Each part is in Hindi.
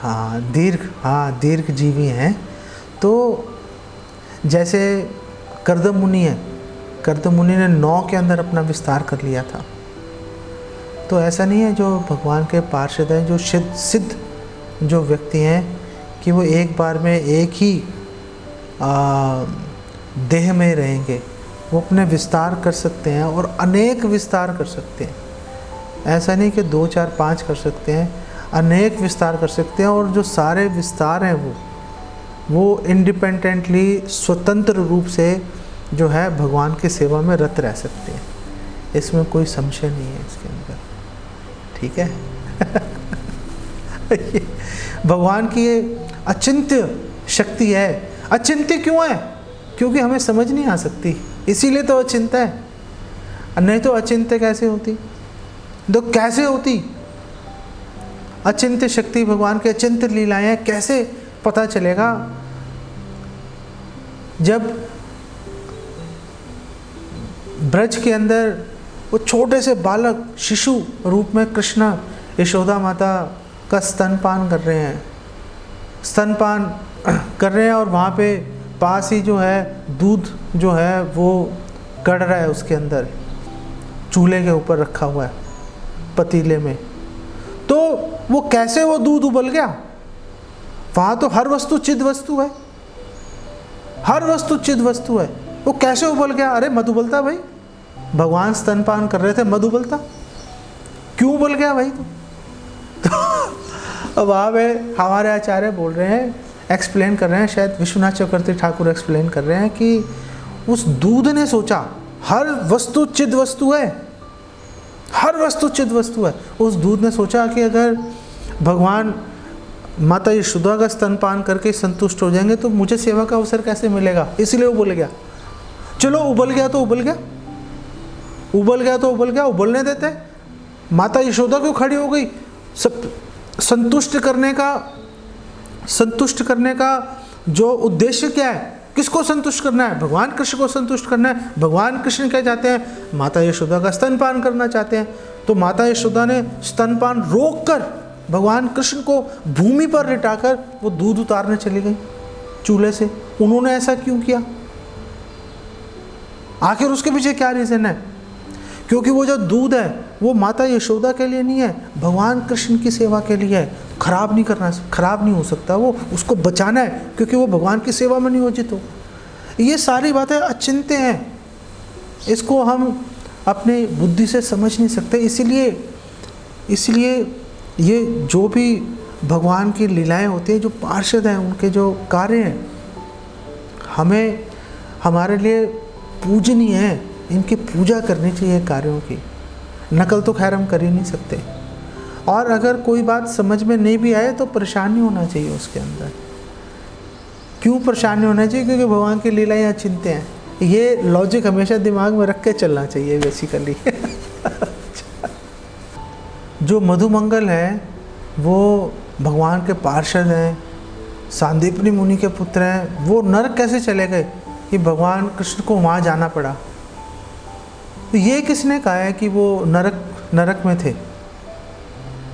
दीर्घ जीवी हैं। तो जैसे कर्दम मुनि है, कर्दम मुनि ने 9 के अंदर अपना विस्तार कर लिया था। तो ऐसा नहीं है जो भगवान के पार्षद हैं, जो सिद्ध जो व्यक्ति हैं, कि वो एक बार में एक ही देह में रहेंगे। वो अपने विस्तार कर सकते हैं और अनेक विस्तार कर सकते हैं। ऐसा नहीं कि 2, 4, 5 कर सकते हैं, अनेक विस्तार कर सकते हैं। और जो सारे विस्तार हैं वो इंडिपेंडेंटली स्वतंत्र रूप से जो है भगवान की सेवा में रत रह सकते हैं। इसमें कोई संशय नहीं है इसके अंदर, ठीक है। भगवान की ये अचिंत्य शक्ति है। अचिंत्य क्यों है? क्योंकि हमें समझ नहीं आ सकती, इसीलिए तो अचिंत्य है। नहीं तो अचिंत्य कैसे होती? तो कैसे होती अचिंत्य शक्ति? भगवान की अचिंत्य लीलाएं कैसे पता चलेगा? जब ब्रज के अंदर वो छोटे से बालक शिशु रूप में कृष्ण यशोदा माता का स्तनपान कर रहे हैं, और वहाँ पे पास ही जो है दूध जो है वो कढ़ रहा है, उसके अंदर चूल्हे के ऊपर रखा हुआ है पतीले में। तो वो कैसे वो दूध उबल गया? वहाँ तो हर वस्तु चिद वस्तु है, हर वस्तु चिद वस्तु है। वो कैसे उबल गया? अरे मत उबलता भाई, भगवान स्तनपान कर रहे थे, मत उबलता, क्यों उबल गया भाई? तो वहाँ पे हमारे आचार्य बोल रहे हैं, एक्सप्लेन कर रहे हैं, शायद विश्वनाथ चक्रवर्ती ठाकुर एक्सप्लेन कर रहे हैं कि उस दूध ने सोचा हर वस्तु चिद वस्तु है, हर वस्तु चिद वस्तु है। उस दूध ने सोचा कि अगर भगवान माता यशोदा का स्तनपान करके संतुष्ट हो जाएंगे तो मुझे सेवा का अवसर कैसे मिलेगा? इसलिए उबल गया। चलो उबल गया तो उबल गया, उबल गया तो उबल गया, उबलने देते। माता यशोदा क्यों खड़ी हो गई? सब संतुष्ट करने का जो उद्देश्य क्या है? किसको संतुष्ट करना है? भगवान कृष्ण को संतुष्ट करना है। भगवान कृष्ण क्या चाहते हैं? माता यशोदा का स्तनपान करना चाहते हैं। तो माता यशोदा ने स्तनपान रोककर भगवान कृष्ण को भूमि पर लिटाकर वो दूध उतारने चली गई चूल्हे से। उन्होंने ऐसा क्यों किया? आखिर उसके पीछे क्या रीजन है? क्योंकि वो जो दूध है वो माता यशोदा के लिए नहीं है, भगवान कृष्ण की सेवा के लिए है। खराब नहीं हो सकता, वो उसको बचाना है, क्योंकि वो भगवान की सेवा में नियोजित हो। ये सारी बातें अचिंत्य हैं, इसको हम अपनी बुद्धि से समझ नहीं सकते। इसीलिए ये जो भी भगवान की लीलाएं होती हैं, जो पार्षद हैं, उनके जो कार्य हैं, हमें हमारे लिए पूजनीय है। इनकी पूजा करनी चाहिए कार्यों की। नकल तो खैर हम कर ही नहीं सकते। और अगर कोई बात समझ में नहीं भी आए तो परेशान नहीं होना चाहिए उसके अंदर। क्यों परेशान नहीं होना चाहिए? क्योंकि भगवान की लीलाएं अचिंत्य हैं। ये लॉजिक हमेशा दिमाग में रख के चलना चाहिए बेसिकली। जो मधुमंगल है वो भगवान के पार्षद हैं, सांदीपनी मुनि के पुत्र हैं। वो नरक कैसे चले गए कि भगवान कृष्ण को वहाँ जाना पड़ा? तो ये किसने कहा है कि वो नरक में थे?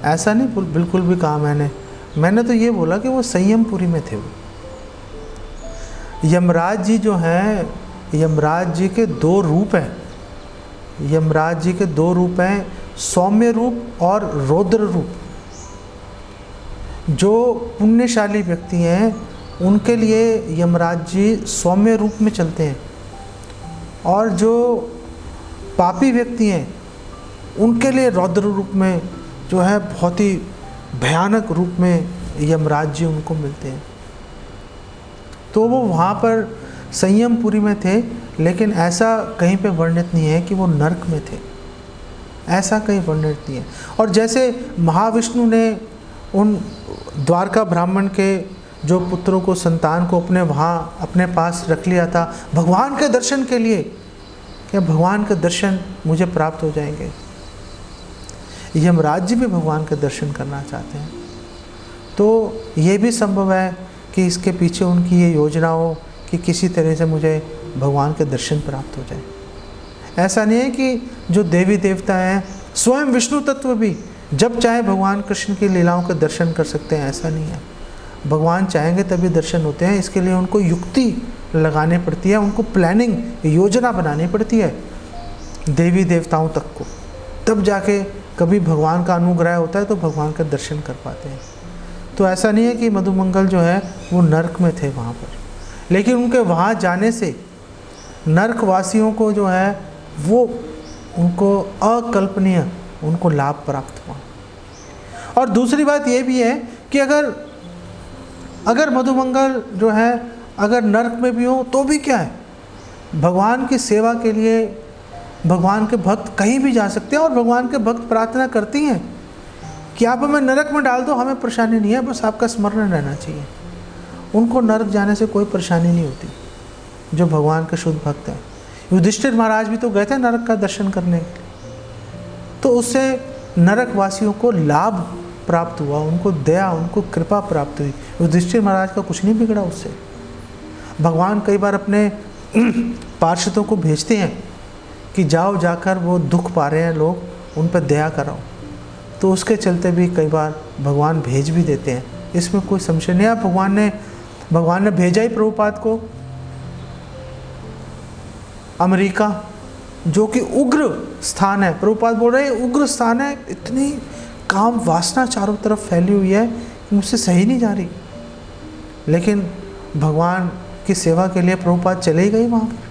ऐसा नहीं बिल्कुल भी कहा मैंने तो ये बोला कि वो संयमपुरी में थे। वो यमराज जी जो हैं, यमराज जी के 2 रूप हैं। यमराज जी के 2 रूप हैं, सौम्य रूप और रौद्र रूप। जो पुण्यशाली व्यक्ति हैं उनके लिए यमराज जी सौम्य रूप में चलते हैं, और जो पापी व्यक्ति हैं उनके लिए रौद्र रूप में जो है बहुत ही भयानक रूप में यमराज जी उनको मिलते हैं। तो वो वहाँ पर संयमपुरी में थे, लेकिन ऐसा कहीं पे वर्णित नहीं है कि वो नरक में थे, ऐसा कहीं वर्णित नहीं है। और जैसे महाविष्णु ने उन द्वारका ब्राह्मण के जो पुत्रों को, संतान को वहाँ अपने पास रख लिया था भगवान के दर्शन के लिए, क्या भगवान के दर्शन मुझे प्राप्त हो जाएंगे? यमराज जी भी भगवान के दर्शन करना चाहते हैं। तो ये भी संभव है कि इसके पीछे उनकी ये योजना हो कि किसी तरह से मुझे भगवान के दर्शन प्राप्त हो जाए। ऐसा नहीं है कि जो देवी देवता हैं, स्वयं विष्णु तत्व भी जब चाहे भगवान कृष्ण की लीलाओं के दर्शन कर सकते हैं, ऐसा नहीं है। भगवान चाहेंगे तभी दर्शन होते हैं। इसके लिए उनको युक्ति लगानी पड़ती है, उनको प्लानिंग, योजना बनानी पड़ती है देवी देवताओं तक को, तब जाके कभी भगवान का अनुग्रह होता है तो भगवान का दर्शन कर पाते हैं। तो ऐसा नहीं है कि मधुमंगल जो है वो नरक में थे वहाँ पर, लेकिन उनके वहाँ जाने से नरकवासियों को जो है वो उनको अकल्पनीय उनको लाभ प्राप्त हुआ। और दूसरी बात ये भी है कि अगर मधुमंगल जो है अगर नरक में भी हो तो भी क्या है, भगवान की सेवा के लिए भगवान के भक्त कहीं भी जा सकते हैं। और भगवान के भक्त प्रार्थना करती हैं कि आप हमें नरक में डाल दो, हमें परेशानी नहीं है, बस आपका स्मरण रहना चाहिए। उनको नरक जाने से कोई परेशानी नहीं होती जो भगवान के शुद्ध भक्त हैं। युधिष्ठिर महाराज भी तो गए थे नरक का दर्शन करने के लिए, तो उससे नरक वासियों को लाभ प्राप्त हुआ, उनको दया, उनको कृपा प्राप्त हुई। युधिष्ठिर महाराज का कुछ नहीं बिगड़ा उससे। भगवान कई बार अपने पार्षदों को भेजते हैं कि जाओ, जाकर वो दुख पा रहे हैं लोग, उन पर दया कराओ, तो उसके चलते भी कई बार भगवान भेज भी देते हैं। इसमें कोई संशय नहीं है। भगवान ने भेजा ही प्रभुपाद को अमेरिका, जो कि उग्र स्थान है। प्रभुपाद बोल रहे हैं उग्र स्थान है, इतनी काम वासना चारों तरफ फैली हुई है कि मुझसे सही नहीं जा रही, लेकिन भगवान की सेवा के लिए प्रभुपाद चले ही गए वहाँ पर।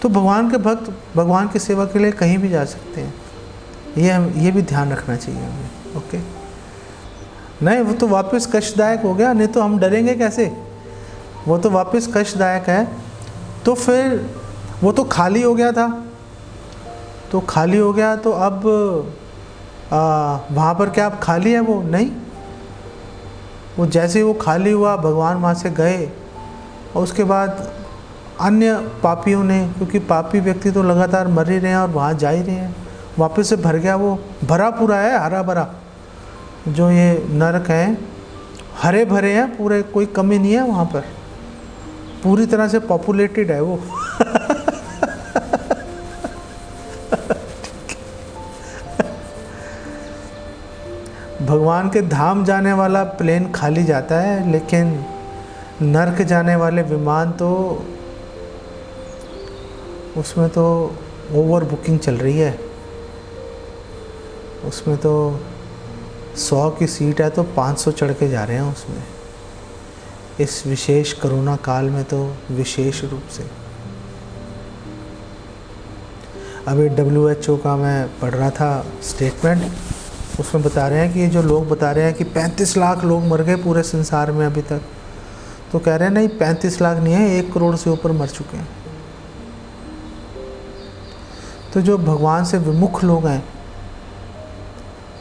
तो भगवान के भक्त भगवान की सेवा के लिए कहीं भी जा सकते हैं, ये भी ध्यान रखना चाहिए हमें। ओके, नहीं वो तो वापस कष्टदायक हो गया, नहीं तो हम डरेंगे कैसे, वो तो वापस कष्टदायक है। तो फिर वो तो खाली हो गया था, तो खाली हो गया तो अब वहाँ पर क्या अब खाली है वो? नहीं, वो जैसे ही वो खाली हुआ भगवान वहाँ से गए, और उसके बाद अन्य पापियों ने, क्योंकि पापी व्यक्ति तो लगातार मर ही रहे हैं और वहाँ जा ही रहे हैं, वापस से भर गया, वो भरा पूरा है, हरा भरा। जो ये नरक हैं हरे भरे हैं पूरे, कोई कमी नहीं है वहाँ पर, पूरी तरह से पॉपुलेटेड है वो। भगवान के धाम जाने वाला प्लेन खाली जाता है, लेकिन नरक जाने वाले विमान तो उसमें तो ओवर बुकिंग चल रही है। उसमें तो 100 की सीट है तो 500 चढ़ के जा रहे हैं उसमें, इस विशेष कोरोना काल में तो विशेष रूप से। अभी WHO का मैं पढ़ रहा था स्टेटमेंट, उसमें बता रहे हैं कि जो लोग बता रहे हैं कि 35 लाख लोग मर गए पूरे संसार में अभी तक, तो कह रहे हैं नहीं 35 लाख नहीं है, 1 करोड़ से ऊपर मर चुके हैं। तो जो भगवान से विमुख लोग हैं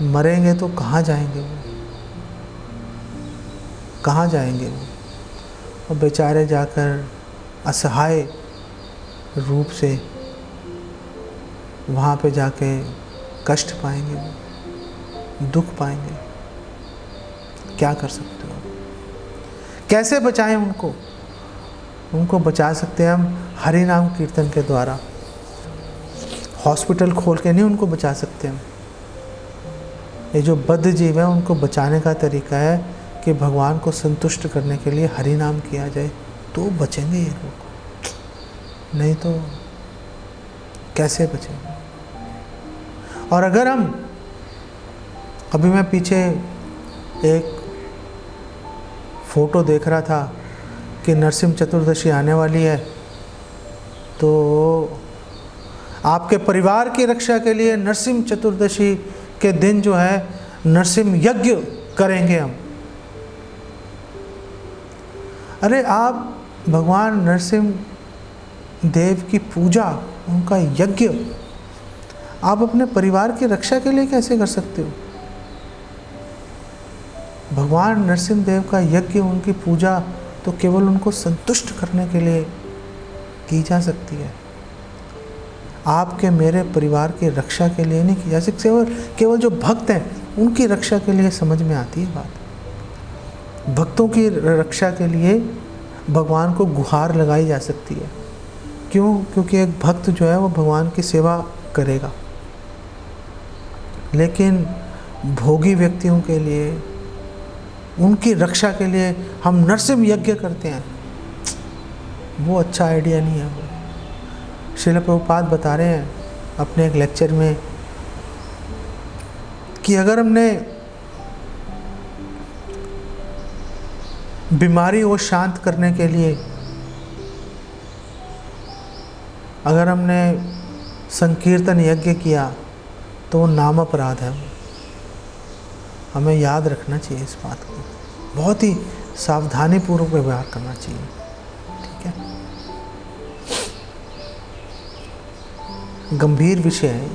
मरेंगे तो कहाँ जाएंगे वो, कहाँ जाएंगे वो? और बेचारे जाकर असहाय रूप से वहाँ पे जाके कष्ट पाएंगे, वो दुख पाएंगे। क्या कर सकते हो? कैसे बचाएं उनको? उनको बचा सकते हैं हम हरि नाम कीर्तन के द्वारा। हॉस्पिटल खोल के नहीं उनको बचा सकते हम। ये जो बद्ध जीव है उनको बचाने का तरीका है कि भगवान को संतुष्ट करने के लिए हरि नाम किया जाए, तो बचेंगे ये लोग, नहीं तो कैसे बचेंगे? और अगर हम, अभी मैं पीछे एक फ़ोटो देख रहा था कि नरसिंह चतुर्दशी आने वाली है, तो आपके परिवार की रक्षा के लिए नरसिंह चतुर्दशी के दिन जो है नरसिंह यज्ञ करेंगे हम। अरे आप भगवान नरसिंह देव की पूजा, उनका यज्ञ आप अपने परिवार की रक्षा के लिए कैसे कर सकते हो? भगवान नरसिंह देव का यज्ञ, उनकी पूजा तो केवल उनको संतुष्ट करने के लिए की जा सकती है, आपके मेरे परिवार की रक्षा के लिए नहीं की जा सकती। केवल जो भक्त हैं उनकी रक्षा के लिए समझ में आती है बात। भक्तों की रक्षा के लिए भगवान को गुहार लगाई जा सकती है। क्यों? क्योंकि एक भक्त जो है वो भगवान की सेवा करेगा। लेकिन भोगी व्यक्तियों के लिए, उनकी रक्षा के लिए हम नरसिंह यज्ञ करते हैं, वो अच्छा आइडिया नहीं है। वो श्रील प्रभुपाद बता रहे हैं अपने एक लेक्चर में कि अगर हमने बीमारी को शांत करने के लिए अगर हमने संकीर्तन यज्ञ किया तो वो नाम अपराध है। हमें याद रखना चाहिए इस बात को, बहुत ही सावधानी पूर्वक व्यवहार करना चाहिए। ठीक है, गंभीर विषय है।